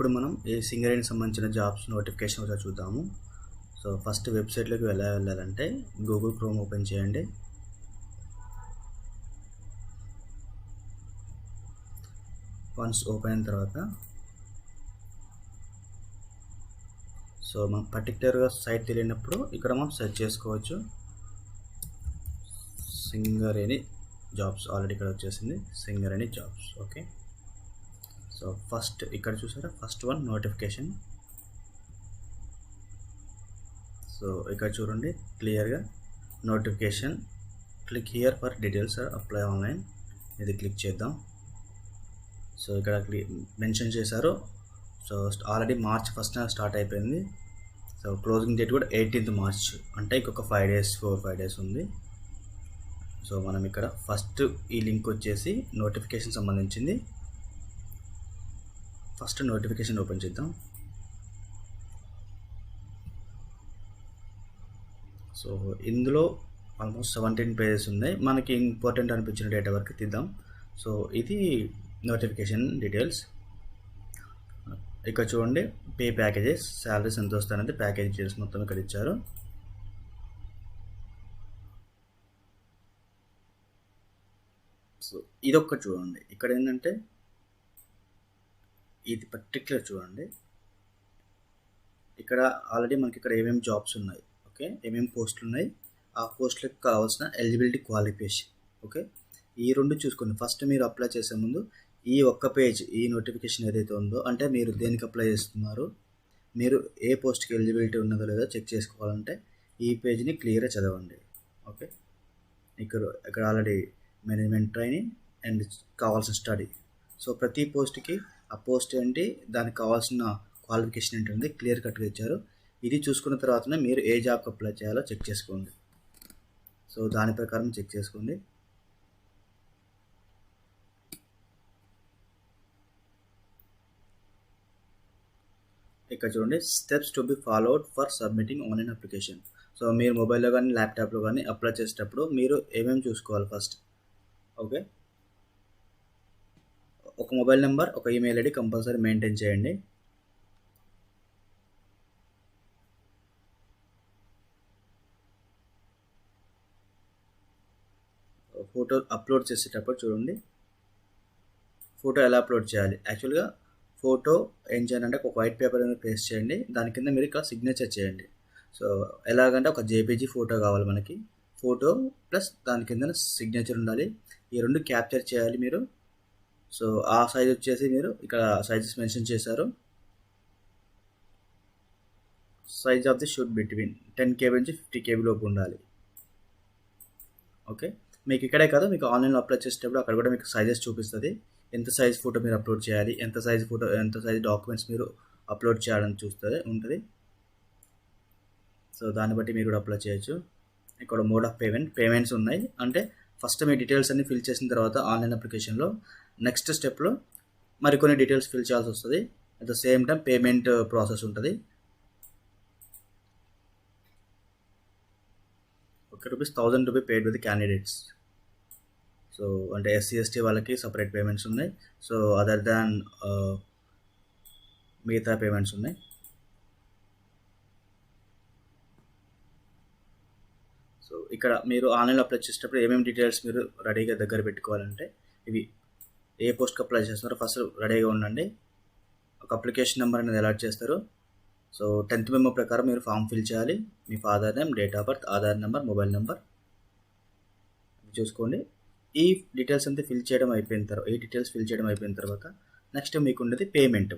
ఇప్పుడు మనం ఈ సింగరేణికి సంబంధించిన జాబ్స్ నోటిఫికేషన్ ఒకసారి చూద్దాము. సో ఫస్ట్ వెబ్సైట్లోకి వెళ్ళాలంటే గూగుల్ క్రోమ్ ఓపెన్ చేయండి. వన్స్ ఓపెన్ అయిన తర్వాత సో మనం పర్టికులర్గా సైట్ తెలియనప్పుడు ఇక్కడ మనం సెర్చ్ చేసుకోవచ్చు. సింగరేణి జాబ్స్ ఆల్రెడీ ఇక్కడ వచ్చేసింది, Singareni jobs. Okay, so first ఇక్కడ చూసారా, ఫస్ట్ వన్ నోటిఫికేషన్. సో ఇక్కడ చూడండి క్లియర్గా notification, click here for details or apply online. ఇది క్లిక్ చేద్దాం. సో ఇక్కడ మెన్షన్ చేశారు. So already March 1st start అయిపోయింది. సో క్లోజింగ్ డేట్ కూడా 18th మార్చ్, అంటే ఇంకొక 4-5 డేస్ ఉంది. సో మనం ఇక్కడ ఫస్ట్ ఈ లింక్ వచ్చేసి నోటిఫికేషన్ సంబంధించింది. ఫస్ట్ నోటిఫికేషన్ ఓపెన్ చేద్దాం. సో ఇందులో ఆల్మోస్ట్ 17 పేజెస్ ఉన్నాయి. మనకి ఇంపార్టెంట్ అనిపించిన డేటా వరకు తీద్దాం. సో ఇది నోటిఫికేషన్ డీటెయిల్స్. ఇక్కడ చూడండి పే ప్యాకేజెస్, శాలరీస్ ఎంత వస్తాయనేది ప్యాకేజ్ డీటెయిల్స్ మొత్తం ఇక్కడ ఇచ్చారు. సో ఇదొక్కటి చూడండి. ఇక్కడ ఏంటంటే ఇది పర్టికులర్ చూడండి, ఇక్కడ ఆల్రెడీ మనకి ఇక్కడ ఏమేమి జాబ్స్ ఉన్నాయి, ఓకే, ఏమేమి పోస్టులు ఉన్నాయి, ఆ పోస్టులకు కావాల్సిన ఎలిజిబిలిటీ క్వాలిఫికేషన్. ఓకే, ఈ రెండు చూసుకోండి. ఫస్ట్ మీరు అప్లై చేసే ముందు ఈ ఒక్క పేజ్, ఈ నోటిఫికేషన్ ఏదైతే ఉందో, అంటే మీరు దేనికి అప్లై చేస్తున్నారు, మీరు ఏ పోస్ట్కి ఎలిజిబిలిటీ ఉన్నదో లేదో చెక్ చేసుకోవాలంటే ఈ పేజ్ని క్లియర్గా చదవండి. ఓకే, ఇక్కడ ఆల్రెడీ మేనేజ్మెంట్ ట్రైనింగ్ అండ్ కావాల్సిన స్టడీ. సో ప్రతి పోస్ట్కి ఆ పోస్ట్ ఏంటి, దానికి కావాల్సిన క్వాలిఫికేషన్ ఏంటి ఉంది క్లియర్ కట్గా ఇచ్చారు. ఇది చూసుకున్న తర్వాతనే మీరు ఏ జాబ్కి అప్లై చేయాలో చెక్ చేసుకోండి. సో దాని ప్రకారం చెక్ చేసుకోండి. ఇక్కడ చూడండి steps to be followed for submitting online application. So మీరు మొబైల్లో కానీ ల్యాప్టాప్లో కానీ అప్లై చేసేటప్పుడు మీరు ఏమేమి చూసుకోవాలి ఫస్ట్. ఓకే, ఒక మొబైల్ నెంబర్, ఒక ఈమెయిల్ ఐడి కంపల్సరీ మెయింటైన్ చేయండి. ఫోటో అప్లోడ్ చేసేటప్పుడు చూడండి ఫోటో ఎలా అప్లోడ్ చేయాలి. యాక్చువల్గా ఫోటో ఏం చేయాలంటే ఒక వైట్ పేపర్ అనేది పేస్ట్ చేయండి, దాని కింద మీరు ఇక్కడ సిగ్నేచర్ చేయండి. సో ఎలాగంటే ఒక జేపీజీ ఫోటో కావాలి మనకి, ఫోటో ప్లస్ దాని కింద సిగ్నేచర్ ఉండాలి. ఈ రెండు క్యాప్చర్ చేయాలి మీరు. సో ఆ సైజ్ వచ్చేసి మీరు ఇక్కడ సైజెస్ మెన్షన్ చేశారు. Size of the shoot between 10 KB నుంచి 50 KB లోపు ఉండాలి. ఓకే, మీకు ఇక్కడే కాదు, మీకు ఆన్లైన్లో అప్లై చేసేటప్పుడు అక్కడ కూడా మీకు సైజెస్ చూపిస్తుంది. ఎంత సైజ్ ఫోటో మీరు అప్లోడ్ చేయాలి, ఎంత సైజ్ డాక్యుమెంట్స్ మీరు అప్లోడ్ చేయాలని ఉంటుంది. సో దాన్ని బట్టి మీరు కూడా అప్లై చేయొచ్చు. ఇక్కడ మోడ్ ఆఫ్ పేమెంట్స్ ఉన్నాయి. అంటే ఫస్ట్ మీ డీటెయిల్స్ అన్ని ఫిల్ చేసిన తర్వాత ఆన్లైన్ అప్లికేషన్లో నెక్స్ట్ స్టెప్లో మరికొన్ని డీటెయిల్స్ ఫిల్ చేయాల్సి వస్తుంది. At the same time payment process ఉంటుంది. Okay, ₹1000 to be paid with the candidates. So అంటే SC/ST వాళ్ళకి సపరేట్ పేమెంట్స్ ఉన్నాయి. సో అదర్ దాన్ మిగతా పేమెంట్స్ ఉన్నాయి. సో ఇక్కడ మీరు ఆన్లైన్లో అప్లై చేసేటప్పుడు ఏమేమి డీటెయిల్స్ మీరు రెడీగా దగ్గర పెట్టుకోవాలంటే, ఇవి ఏ పోస్ట్కి అప్లై చేస్తున్నారో ఫస్ట్ రెడీగా ఉండండి. ఒక అప్లికేషన్ నెంబర్ అనేది అలాట్ చేస్తారు. సో 10th మెమో ప్రకారం మీరు ఫామ్ ఫిల్ చేయాలి. మీ father name, date of birth, Aadhaar number, mobile number చూసుకోండి. ఈ డీటెయిల్స్ అంతా ఫిల్ చేయడం అయిపోయిన తర్వాత నెక్స్ట్ మీకు ఉండేది పేమెంట్.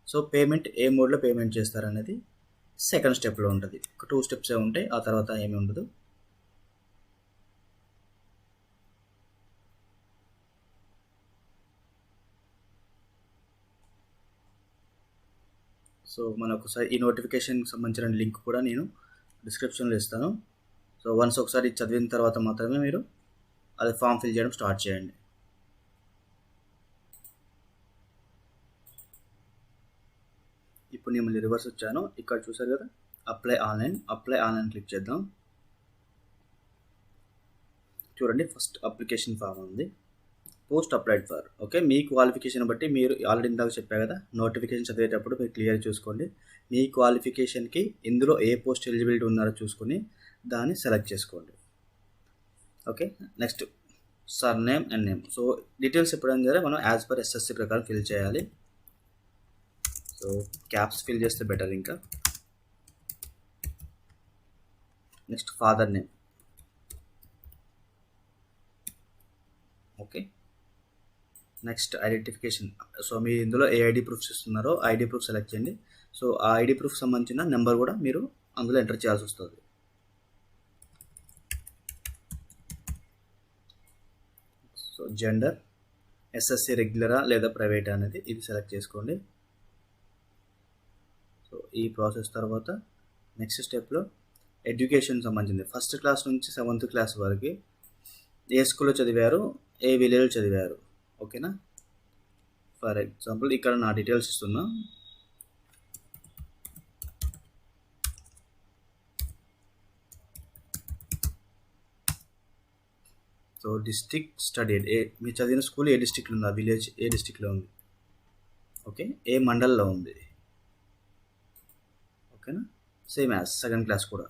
సో పేమెంట్ ఏ మోడ్లో పేమెంట్ చేస్తారనేది సెకండ్ స్టెప్లో ఉంటుంది. ఒక 2 స్టెప్సే ఉంటాయి, ఆ తర్వాత ఏమీ ఉండదు. సో మనకు ఈ నోటిఫికేషన్కి సంబంధించిన లింక్ కూడా నేను డిస్క్రిప్షన్లో ఇస్తాను. సో వన్స్ ఒకసారి చదివిన తర్వాత మాత్రమే మీరు అది ఫామ్ ఫిల్ చేయడం స్టార్ట్ చేయండి. ఇప్పుడు నేను మళ్ళీ రివర్స్ వచ్చాను. ఇక్కడ చూసారు కదా అప్లై ఆన్లైన్ క్లిక్ చేద్దాం. చూడండి ఫస్ట్ అప్లికేషన్ ఫామ్ ఉంది. Post applied for. Okay, me qualification బట్టి మీరు ఆల్రెడీ ఇందాక చెప్పా కదా, నోటిఫికేషన్ చదివేటప్పుడు మీరు క్లియర్ చూసుకోండి. మీ క్వాలిఫికేషన్కి ఇందులో ఏ పోస్ట్ ఎలిజిబిలిటీ ఉన్నారో చూసుకొని దాన్ని సెలెక్ట్ చేసుకోండి. Okay, next sir name and name. So details ఎప్పుడైనా సరే మనం యాజ్ పర్ ఎస్ఎస్సి ప్రకారం ఫిల్ చేయాలి. సో క్యాప్స్ ఫిల్ చేస్తే బెటర్. ఇంకా next father name. Okay, next identification. So మీరు ఇందులో ఏ ఐడి ప్రూఫ్స్ ఇస్తున్నారో ఐడి ప్రూఫ్ సెలెక్ట్ చేయండి. సో ఆ ఐడి ప్రూఫ్ సంబంధించిన నెంబర్ కూడా మీరు అందులో ఎంటర్ చేయాల్సి వస్తుంది. సో జెండర్, ఎస్ఎస్సి రెగ్యులరా లేదా ప్రైవేటా అనేది ఇది సెలెక్ట్ చేసుకోండి. సో ఈ ప్రాసెస్ తర్వాత నెక్స్ట్ స్టెప్లో ఎడ్యుకేషన్ సంబంధించింది. ఫస్ట్ క్లాస్ నుంచి 7th క్లాస్ వరకు ఏ స్కూల్లో చదివారు, ఏ విలేజ్లో చదివారు. ఓకేనా, ఫర్ ఎగ్జాంపుల్ ఇక్కడ నా డీటెయిల్స్ ఇస్తున్నా. సో డిస్ట్రిక్ట్ స్టడీడ్, మీరు చదివిన స్కూల్ ఏ డిస్ట్రిక్ట్లో ఉంది, ఆ విలేజ్ ఏ డిస్ట్రిక్ట్లో ఉంది. ఓకే, ఏ మండల్లో ఉంది. ఓకేనా, సేమ్ యాజ్ 2nd క్లాస్ కూడా.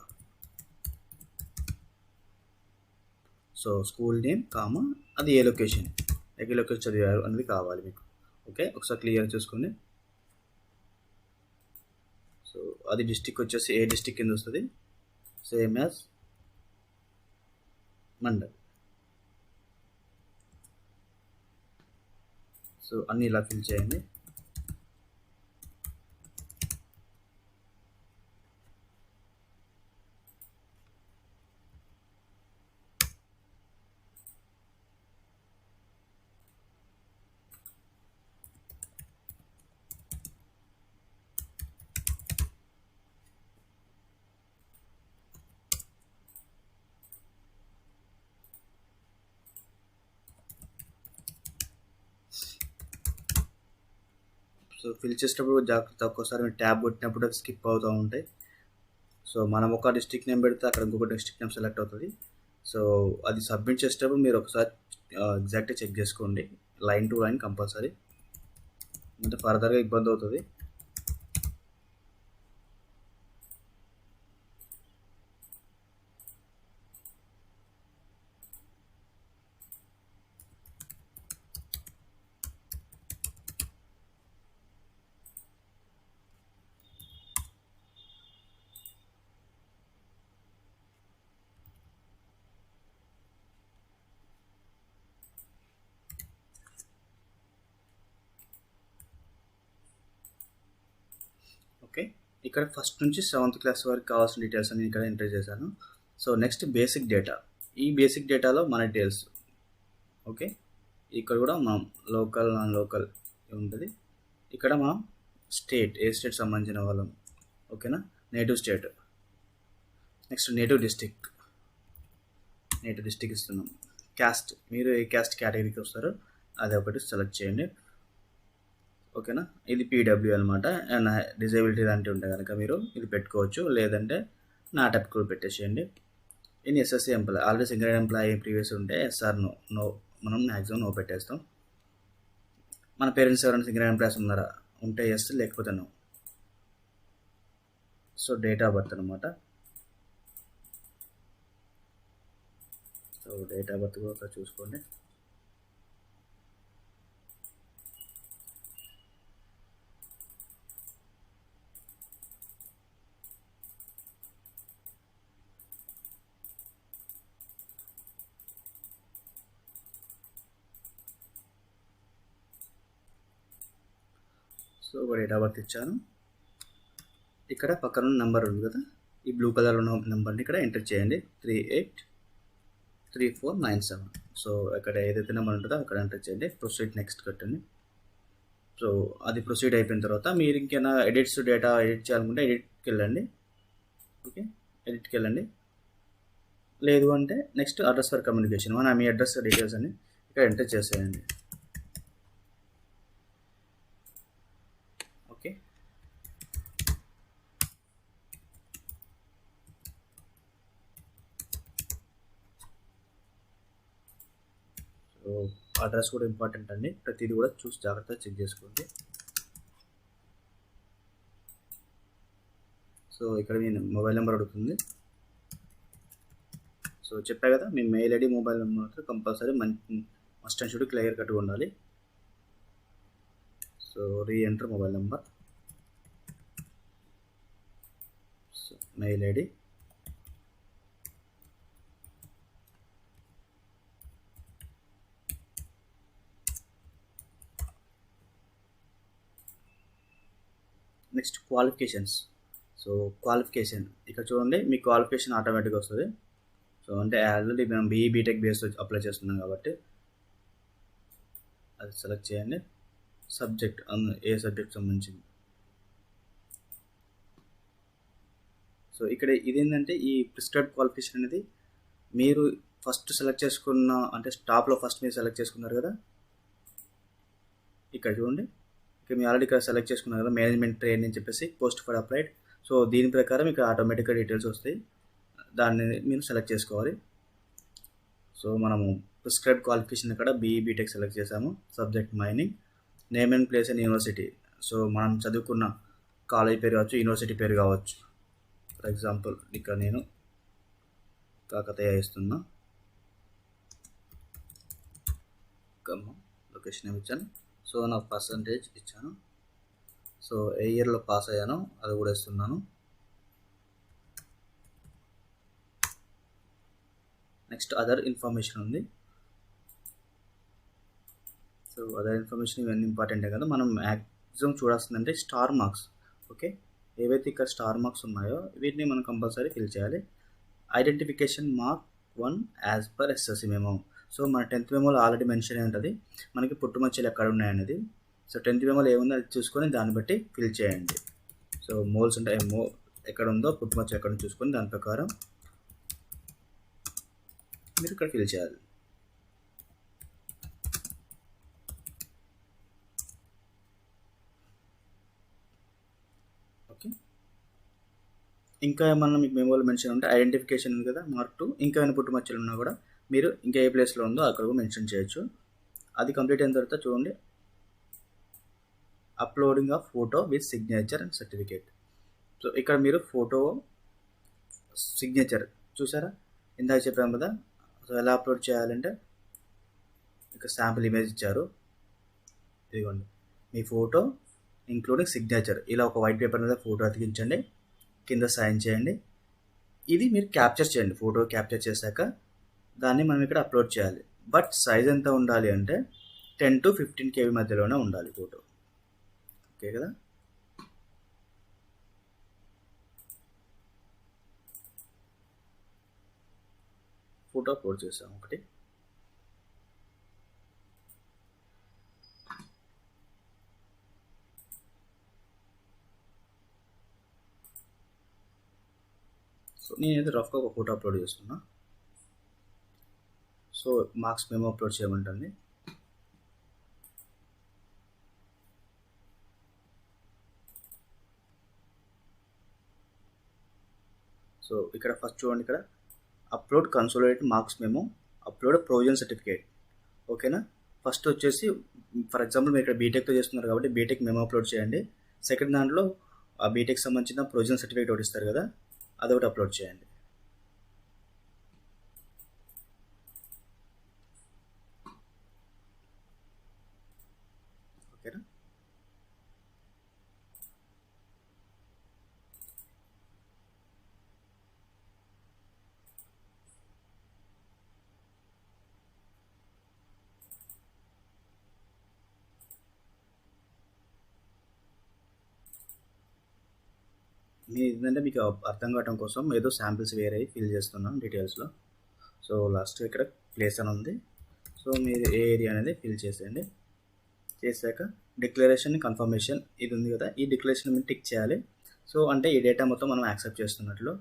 సో స్కూల్ నేమ్ కామా అది ఏ లొకేషన్ చదివారు అనేది కావాలి మీకు. ఓకే, ఒకసారి క్లియర్ చూసుకోండి. సో అది డిస్ట్రిక్ట్ వచ్చేసి ఏ డిస్ట్రిక్ట్ కింద వస్తుంది, సేమ్ యాజ్ మండల్. సో అన్నీ ఇలా ఫిల్ చేయండి. సో ఫిల్ చేసేటప్పుడు జాగ్రత్త, ఒక్కోసారి మీరు ట్యాబ్ కొట్టినప్పుడు స్కిప్ అవుతూ ఉంటాయి. సో మనం ఒక డిస్ట్రిక్ట్ నేమ్ పెడితే అక్కడ ఇంకొక డిస్ట్రిక్ట్ నేమ్ సెలెక్ట్ అవుతుంది. సో అది సబ్మిట్ చేసేటప్పుడు మీరు ఒకసారి ఎగ్జాక్ట్గా చెక్ చేసుకోండి, లైన్ టు లైన్ కంపల్సరీ, అంటే ఫర్దర్గా ఇబ్బంది అవుతుంది. ఓకే, ఇక్కడ ఫస్ట్ నుంచి 7th క్లాస్ వరకు కావాల్సిన డీటెయిల్స్ అన్ని ఇక్కడ ఎంటర్ చేశాను. So next basic data. ఈ బేసిక్ డేటాలో మన డీటెయిల్స్. ఓకే, ఇక్కడ కూడా మనం లోకల్ నాన్ లోకల్ ఉంటుంది. ఇక్కడ మనం స్టేట్, ఏ స్టేట్ సంబంధించిన వాళ్ళం. ఓకేనా, native state. Next native district ఇస్తున్నాం. క్యాస్ట్, మీరు ఏ క్యాస్ట్ కేటగిరీకి వస్తారో అది ఒకటి సెలెక్ట్ చేయండి. ఓకేనా, ఇది పీడబ్ల్యూ అనమాట. డిజేబిలిటీ లాంటివి ఉంటే కనుక మీరు ఇది పెట్టుకోవచ్చు, లేదంటే నాట్ అప్రూవ్ పెట్టేసేయండి. In SSC employ, already single employee previous ఉంటే ఎస్ఆర్ నో మనం మ్యాక్సిమం నో పెట్టేస్తాం. మన పేరెంట్స్ ఎవరైనా సింగిల్ ఎంప్లాయీస్ ఉన్నారా ఉంటే ఎస్, లేకపోతే no. So date of birth అనమాట. సో డేట్ ఆఫ్ బర్త్ కూడా చూసుకోండి. సో డేట్ ఆఫ్ బర్త్ ఇచ్చాను. ఇక్కడ పక్కన నెంబర్ ఉంది కదా, ఈ బ్లూ కలర్ ఉన్న నెంబర్ని ఇక్కడ ఎంటర్ చేయండి, 383497. సో ఇక్కడ ఏదైతే నెంబర్ ఉంటుందో అక్కడ ఎంటర్ చేయండి. ప్రొసీడ్ నెక్స్ట్ కట్టండి. సో అది ప్రొసీడ్ అయిపోయిన తర్వాత మీరు ఇంకేమైనా డేటా ఎడిట్ చేయాలనుకుంటే ఎడిట్కి వెళ్ళండి. ఓకే, ఎడిట్కి వెళ్ళండి. లేదు అంటే నెక్స్ట్ అడ్రస్ ఫర్ కమ్యూనికేషన్, మన మీ అడ్రస్ డీటెయిల్స్ అని ఇక్కడ ఎంటర్ చేసేయండి. ఓకే, సో అడ్రస్ కూడా ఇంపార్టెంట్ అండి, ప్రతిదీ కూడా చూసి జాగ్రత్తగా చెక్ చేసుకోండి. సో ఇక్కడ మీ మొబైల్ నెంబర్ అడుగుతుంది. సో చెప్పా కదా, మీ మెయిల్ ఐడి మొబైల్ నెంబర్ మాత్రం compulsory must and should clear కట్గా ఉండాలి. So re-enter mobile number, so mail ID, next qualifications. So qualification ఇక్కడ చూడండి, మీ క్వాలిఫికేషన్ ఆటోమేటిక్గా వస్తుంది. సో అంటే ఆల్రెడీ మేము బీటెక్ బేస్ అప్లై చేస్తున్నాం కాబట్టి అది సెలెక్ట్ చేయండి. సబ్జెక్ట్ ఏ సబ్జెక్ట్ సంబంధించింది. సో ఇక్కడ ఇదేంటంటే ఈ ప్రిస్క్రైబ్ క్వాలిఫికేషన్ అనేది మీరు ఫస్ట్ సెలెక్ట్ చేసుకున్న, అంటే టాప్లో ఫస్ట్ మీరు సెలెక్ట్ చేసుకున్నారు కదా, ఇక్కడ చూడండి, ఇక్కడ మీరు ఆల్రెడీ ఇక్కడ సెలెక్ట్ చేసుకున్నారు కదా మేనేజ్మెంట్ ట్రైన్ అని చెప్పేసి పోస్ట్ ఫర్ అప్లైడ్. సో దీని ప్రకారం ఇక్కడ ఆటోమేటిక్గా డీటెయిల్స్ వస్తాయి, దాన్ని మీరు సెలెక్ట్ చేసుకోవాలి. సో మనము ప్రిస్క్రైబ్ క్వాలిఫికేషన్ ఇక్కడ బీటెక్ సెలెక్ట్ చేసాము. Subject mining, name and place and university. So మనం చదువుకున్న కాలేజ్ పేరు కావచ్చు, యూనివర్సిటీ పేరు కావచ్చు. ఫర్ ఎగ్జాంపుల్ ఇక్కడ నేను కాకతీయ ఇస్తున్నా, లొకేషన్ ఏమి ఇచ్చాను, సో నా పర్సంటేజ్ ఇచ్చాను, సో ఏ ఇయర్లో పాస్ అయ్యానో అది కూడా ఇస్తున్నాను. నెక్స్ట్ అదర్ ఇన్ఫర్మేషన్ ఉంది. సో అదర్ ఇన్ఫర్మేషన్ ఇవన్నీ ఇంపార్టెంటే కదా, మనం మ్యాక్సిమం చూడాల్సిందంటే స్టార్ మార్క్స్. ఓకే, ఏవైతే ఇక్కడ స్టార్ మార్క్స్ ఉన్నాయో వీటిని మనం కంపల్సరీ ఫిల్ చేయాలి. Identification mark 1 as per SSC memo. So మన 10th మెమోలో ఆల్రెడీ మెన్షన్ అయి ఉంటుంది మనకి పుట్టుమచ్చలు ఎక్కడ ఉన్నాయనేది. సో 10th మెమోలో ఏముందో అది చూసుకొని దాన్ని బట్టి ఫిల్ చేయండి. సో మోల్స్ అంటే ఎక్కడ ఉందో పుట్టుమచ్చ ఎక్కడ చూసుకొని దాని ప్రకారం మీరు ఇక్కడ ఫిల్ చేయాలి. ఓకే, ఇంకా ఏమన్నా మీకు మెమోలో మెన్షన్ ఉంటే ఐడెంటిఫికేషన్ ఉంది కదా మార్క్ 2, ఇంకా ఏమైనా పుట్టుమచ్చలు ఉన్నా కూడా మీరు ఇంకా ఏ ప్లేస్లో ఉందో అక్కడ కూడా మెన్షన్ చేయొచ్చు. అది కంప్లీట్ అయిన తర్వాత చూడండి, uploading of photo with signature and certificate. So ఇక్కడ మీరు ఫోటో సిగ్నేచర్ చూసారా, ఇందాక చెప్పాము కదా. సో ఎలా అప్లోడ్ చేయాలంటే ఇక్కడ శాంపుల్ ఇమేజ్ ఇచ్చారు, ఇదిగోండి మీ ఫోటో ఇంక్లూడింగ్ సిగ్నేచర్. ఇలా ఒక వైట్ పేపర్ మీద ఫోటో అతికించండి, కింద సైన్ చేయండి. ఇది మీరు క్యాప్చర్ చేయండి, ఫోటో క్యాప్చర్ చేశాక దాన్ని మనం ఇక్కడ అప్లోడ్ చేయాలి. బట్ సైజ్ ఎంత ఉండాలి అంటే 10 to 15 KB మధ్యలోనే ఉండాలి ఫోటో. ఓకే కదా, ఫోటో అప్లోడ్ చేసాం ఒకటి. సో నేనైతే రఫ్గా ఒక ఫోటో అప్లోడ్ చేస్తున్నా. సో మార్క్స్ మేము అప్లోడ్ చేయమంటుంది. సో ఇక్కడ ఫస్ట్ చూడండి, ఇక్కడ అప్లోడ్ కన్సోలిడేటెడ్ మార్క్స్ మేము, అప్లోడ్ ప్రొవిజన్ సర్టిఫికేట్. ఓకేనా, ఫస్ట్ వచ్చేసి ఫర్ ఎగ్జాంపుల్ మీరు ఇక్కడ బీటెక్తో చేస్తున్నారు కాబట్టి బీటెక్ మేము అప్లోడ్ చేయండి. సెకండ్ దాంట్లో ఆ బీటెక్ సంబంధించిన ప్రొవిజన్ సర్టిఫికేట్ ఒకటి ఇస్తారు కదా, అదొకటి అప్లోడ్ చేయండి. ఓకేనా, నేను ఏంటంటే మీకు అర్థం కావడం కోసం ఏదో శాంపిల్స్ వేరే ఫిల్ చేస్తున్నాను డీటెయిల్స్లో. సో లాస్ట్ ఇక్కడ ప్లేస్ అని ఉంది, సో మీరు ఏ ఏరియా అనేది ఫిల్ చేసేయండి. చేశాక డిక్లరేషన్ కన్ఫర్మేషన్ ఇది ఉంది కదా, ఈ డిక్లరేషన్ మీరు టిక్ చేయాలి. సో అంటే ఈ డేటా మొత్తం మనం యాక్సెప్ట్ చేస్తున్నట్లు.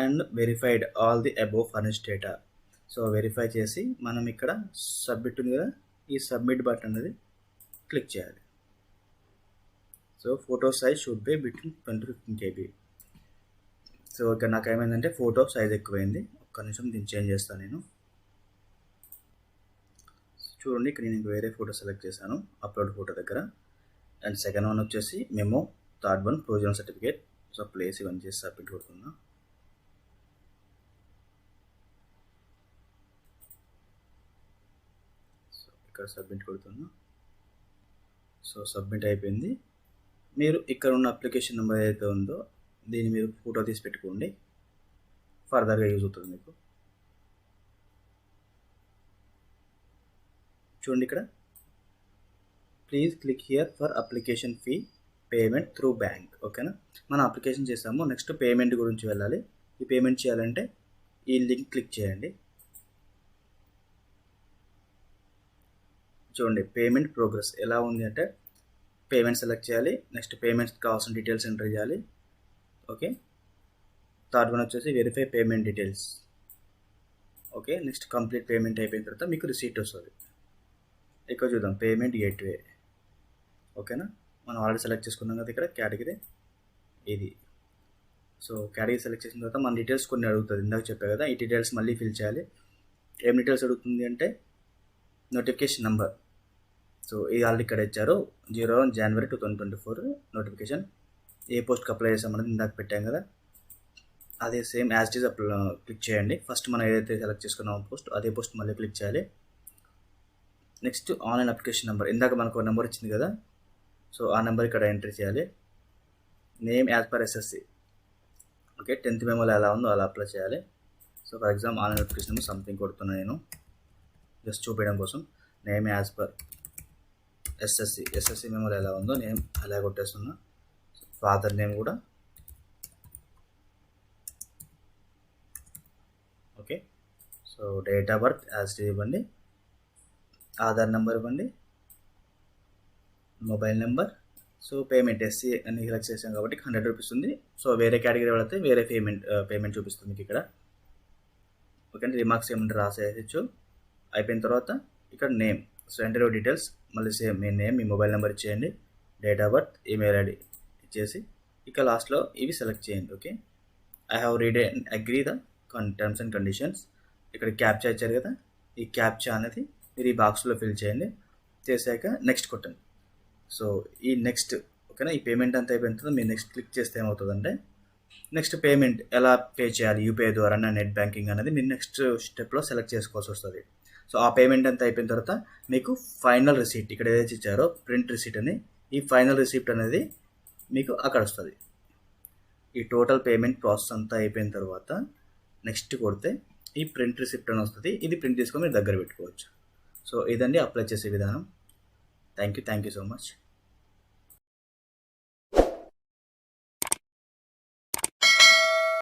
And verified all the above furnished data. So verify చేసి మనం ఇక్కడ సబ్మిట్ ఉంది కదా, ఈ సబ్మిట్ బటన్ అనేది క్లిక్ చేయాలి. So photo size should be between 10 to 15 KB. So ఇక్కడ నాకు ఏమైందంటే ఫోటో సైజ్ ఎక్కువైంది, ఒక్క నిమిషం దీన్ని చేంజ్ చేస్తాను నేను. చూడండి ఇక్కడ నేను వేరే ఫోటో సెలెక్ట్ చేశాను అప్లోడ్ ఫోటో దగ్గర. అండ్ సెకండ్ వన్ వచ్చేసి memo, third one provisional certificate. So place ఇవన్నీ చేసి సబ్మిట్ కొడుతున్నా. సో ఇక్కడ సబ్మిట్ కొడుతున్నా. సో సబ్మిట్ అయిపోయింది. మీరు ఇక్కడ ఉన్న అప్లికేషన్ నెంబర్ ఏదైతే ఉందో దీన్ని మీరు ఫోటో తీసి పెట్టుకోండి, ఫర్దర్గా యూజ్ అవుతుంది మీకు. చూడండి ఇక్కడ please click here for application fee payment through bank. ఓకేనా, మనం అప్లికేషన్ చేసాము. నెక్స్ట్ పేమెంట్ గురించి వెళ్ళాలి. ఈ పేమెంట్ చేయాలంటే ఈ లింక్ క్లిక్ చేయండి. చూడండి పేమెంట్ ప్రోగ్రెస్ ఎలా ఉంది అంటే పేమెంట్ సెలెక్ట్ చేయాలి. నెక్స్ట్ పేమెంట్స్ కావాల్సిన డీటెయిల్స్ ఎంటర్ చేయాలి. ఓకే, థర్డ్ వన్ వచ్చేసి verify payment details. Okay, next complete payment అయిపోయిన తర్వాత మీకు రిసీట్ వస్తుంది. ఇక్కడ చూద్దాం పేమెంట్ గేట్వే. ఓకేనా, మనం ఆల్రెడీ సెలెక్ట్ చేసుకున్నాం కదా ఇక్కడ కేటగిరీ ఇది. సో కేటగిరీ సెలెక్ట్ చేసిన తర్వాత మన డీటెయిల్స్ కొన్ని అడుగుతుంది, ఇందాక చెప్పా కదా. ఈ డీటెయిల్స్ మళ్ళీ ఫిల్ చేయాలి. ఏం డీటెయిల్స్ అడుగుతుంది అంటే నోటిఫికేషన్ నెంబర్. సో ఇది ఆల్రెడీ ఇక్కడ ఇచ్చారు, 01 జనవరి 2024 నోటిఫికేషన్. ఏ పోస్ట్కి అప్లై చేసామన్నది ఇందాక పెట్టాం కదా, అదే same as it is click చేయండి. ఫస్ట్ మనం ఏదైతే సెలెక్ట్ చేసుకున్నామో పోస్ట్, అదే పోస్ట్ మళ్ళీ క్లిక్ చేయాలి. నెక్స్ట్ ఆన్లైన్ అప్లికేషన్ నెంబర్, ఇందాక మనకు ఒక నెంబర్ వచ్చింది కదా, సో ఆ నెంబర్ ఇక్కడ ఎంటర్ చేయాలి. Name as per SSC. Okay, 10th మెమోలో ఎలా ఉందో అలా అప్లై చేయాలి. So for example online notification number something కొడుతున్నాను నేను జస్ట్ చూపించడం కోసం. నేమ్ యాజ్ పర్ ఎస్ఎస్సి మెమోలో ఎలా ఉందో నేమ్ అలా కొట్టేస్తున్నా. ఫాదర్ నేమ్ కూడా okay. So date of birth as ఇవ్వండి, ఆధార్ నెంబర్ ఇవ్వండి, mobile number. So payment SC అని సెలెక్ట్ చేసాం కాబట్టి 100 రూపీస్ ఉంది. సో వేరే కేటగిరీ వెళితే వేరే పేమెంట్ చూపిస్తుంది మీకు ఇక్కడ. ఓకే, అంటే రిమార్క్స్ ఏమంటే రాసేయచ్చు. అయిపోయిన తర్వాత ఇక్కడ name, so enter your details. మళ్ళీ సేమ్ మీ నేమ్, మీ మొబైల్ నెంబర్ ఇచ్చేయండి, date of birth, email ID ఇచ్చేసి ఇక లాస్ట్లో ఇవి సెలెక్ట్ చేయండి. Okay, I have read and agree the terms and conditions. ఇక్కడ క్యాప్చా ఇచ్చారు కదా, ఈ క్యాప్చా అనేది మీరు ఈ బాక్స్లో ఫిల్ చేయండి. చేశాక నెక్స్ట్ కొట్టండి. సో ఈ నెక్స్ట్ ఓకేనా, ఈ పేమెంట్ అంతా అయిపోయిన తర్వాత మీరు నెక్స్ట్ క్లిక్ చేస్తే ఏమవుతుందంటే నెక్స్ట్ పేమెంట్ ఎలా పే చేయాలి, యూపీఐ ద్వారా నెట్ బ్యాంకింగ్ అనేది మీరు నెక్స్ట్ స్టెప్లో సెలెక్ట్ చేసుకోవాల్సి వస్తుంది. సో ఆ పేమెంట్ అంతా అయిపోయిన తర్వాత మీకు ఫైనల్ రిసీట్ ఇక్కడ ఏదైతే ఇచ్చారో ప్రింట్ రిసీట్ అని, ఈ ఫైనల్ రిసీప్ట్ అనేది మీకు అక్కడ వస్తుంది. ఈ టోటల్ పేమెంట్ ప్రాసెస్ అంతా అయిపోయిన తర్వాత నెక్స్ట్ కొడితే ఈ ప్రింట్ రిసిప్ట్ అని వస్తుంది. ఇది ప్రింట్ తీసుకొని మీరు దగ్గర పెట్టుకోవచ్చు. సో ఇదండి అప్లై చేసే విధానం. Thank you so much.